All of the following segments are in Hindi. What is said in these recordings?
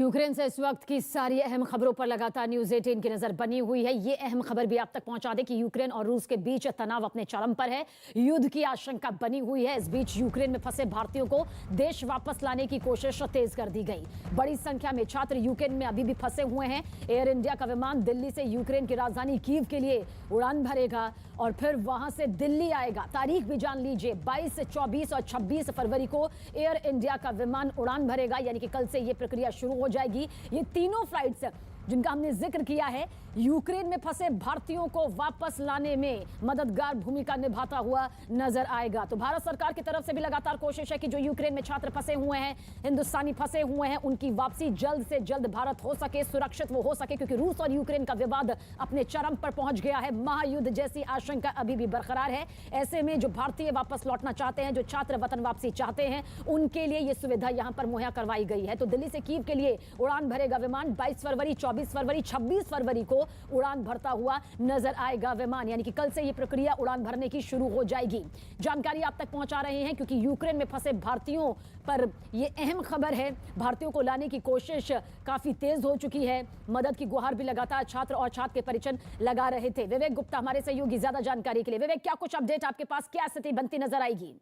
यूक्रेन से इस वक्त की सारी अहम खबरों पर लगातार न्यूज 18 की नजर बनी हुई है। ये अहम खबर भी आप तक पहुंचा दें कि यूक्रेन और रूस के बीच तनाव अपने चरम पर है। युद्ध की आशंका बनी हुई है। इस बीच यूक्रेन में फंसे भारतीयों को देश वापस लाने की कोशिश तेज कर दी गई। बड़ी संख्या में छात्र यूक्रेन में अभी भी फंसे हुए हैं। एयर इंडिया का विमान दिल्ली से यूक्रेन की राजधानी कीव के लिए उड़ान भरेगा और फिर वहां से दिल्ली आएगा। तारीख भी जान लीजिए, 22, 24 और 26 फरवरी को एयर इंडिया का विमान उड़ान भरेगा, यानी कि कल से यह प्रक्रिया शुरू हो जाएगी। ये तीनों फ्लाइट्स जिनका हमने जिक्र किया है, यूक्रेन में फंसे भारतीयों को वापस लाने में मददगार भूमिका निभाता हुआ नजर आएगा। तो भारत सरकार की तरफ से भी लगातार कोशिश है कि जो यूक्रेन में छात्र फंसे हुए हैं, हिंदुस्तानी फंसे हुए हैं, उनकी वापसी जल्द से जल्द भारत हो सके, सुरक्षित वो हो सके, क्योंकि रूस और यूक्रेन का विवाद अपने चरम पर पहुंच गया है। महायुद्ध जैसी आशंका अभी भी बरकरार है। ऐसे में जो भारतीय वापस लौटना चाहते हैं, जो छात्र वतन वापसी चाहते हैं, उनके लिए यह सुविधा यहां पर मुहैया करवाई गई है। तो दिल्ली से कीव के लिए उड़ान भरेगा विमान। 22 फरवरी, 24 फरवरी, 26 फरवरी को उड़ान भरता हुआ नजर आएगा विमान, यानी कि कल से यह प्रक्रिया उड़ान भरने की शुरू हो जाएगी। जानकारी आप तक पहुंचा रहे हैं क्योंकि यूक्रेन में फंसे भारतीयों पर यह अहम खबर है। भारतीयों को लाने की कोशिश काफी तेज हो चुकी है। मदद की गुहार भी लगातार छात्र और छात्र के परिजन लगा रहे थे। विवेक गुप्ता हमारे सहयोगी ज्यादा जानकारी के लिए। विवेक, क्या कुछ अपडेट आपके पास, क्या स्थिति बनती नजर आएगी?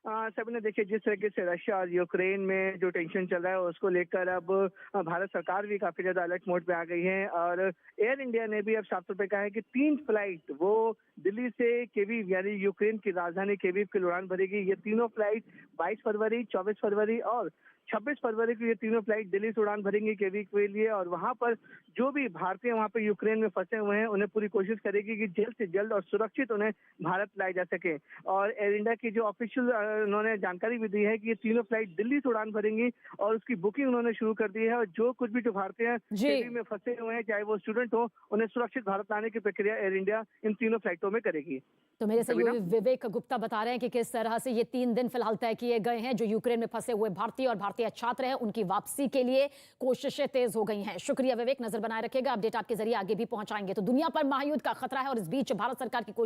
सभी ने देखिए, जिस तरीके से रशिया और यूक्रेन में जो टेंशन चल रहा है उसको लेकर अब भारत सरकार भी काफी ज्यादा अलर्ट मोड पे आ गई है। और एयर इंडिया ने भी अब साफ तौर पे कहा है कि 3 फ्लाइट वो दिल्ली से केवीव यानी यूक्रेन की राजधानी केवीव के लिए उड़ान भरेगी। ये तीनों फ्लाइट 22 फरवरी, 24 फरवरी और 26 फरवरी को ये तीनों फ्लाइट दिल्ली से उड़ान भरेंगी केवीव के लिए। और वहां पर जो भी भारतीय वहां पे यूक्रेन में फंसे हुए हैं, उन्हें पूरी कोशिश करेगी कि जल्द से जल्द और सुरक्षित उन्हें भारत लाए जा सके। और एयर इंडिया की जो ऑफिशियल उन्होंने जानकारी भी दी है कि ये तीनों फ्लाइट दिल्ली से उड़ान भरेंगी और उसकी बुकिंग उन्होंने शुरू कर दी है। और जो कुछ भी जो भारतीय केवीव में फंसे हुए हैं, चाहे वो स्टूडेंट हो, उन्हें सुरक्षित भारत लाने की प्रक्रिया एयर इंडिया इन तीनों फ्लाइटों में करेगी। तो मेरे सहयोगी विवेक गुप्ता बता रहे हैं कि किस तरह से ये 3 दिन फिलहाल तय किए गए हैं। जो यूक्रेन में फंसे हुए भारतीय और भारतीय छात्र हैं, उनकी वापसी के लिए कोशिशें तेज हो गई हैं। शुक्रिया विवेक, नजर बनाए रखेगा, अपडेट आपके जरिए आगे भी पहुंचाएंगे। तो दुनिया पर महायुद्ध का खतरा है और इस बीच भारत सरकार की कोशिश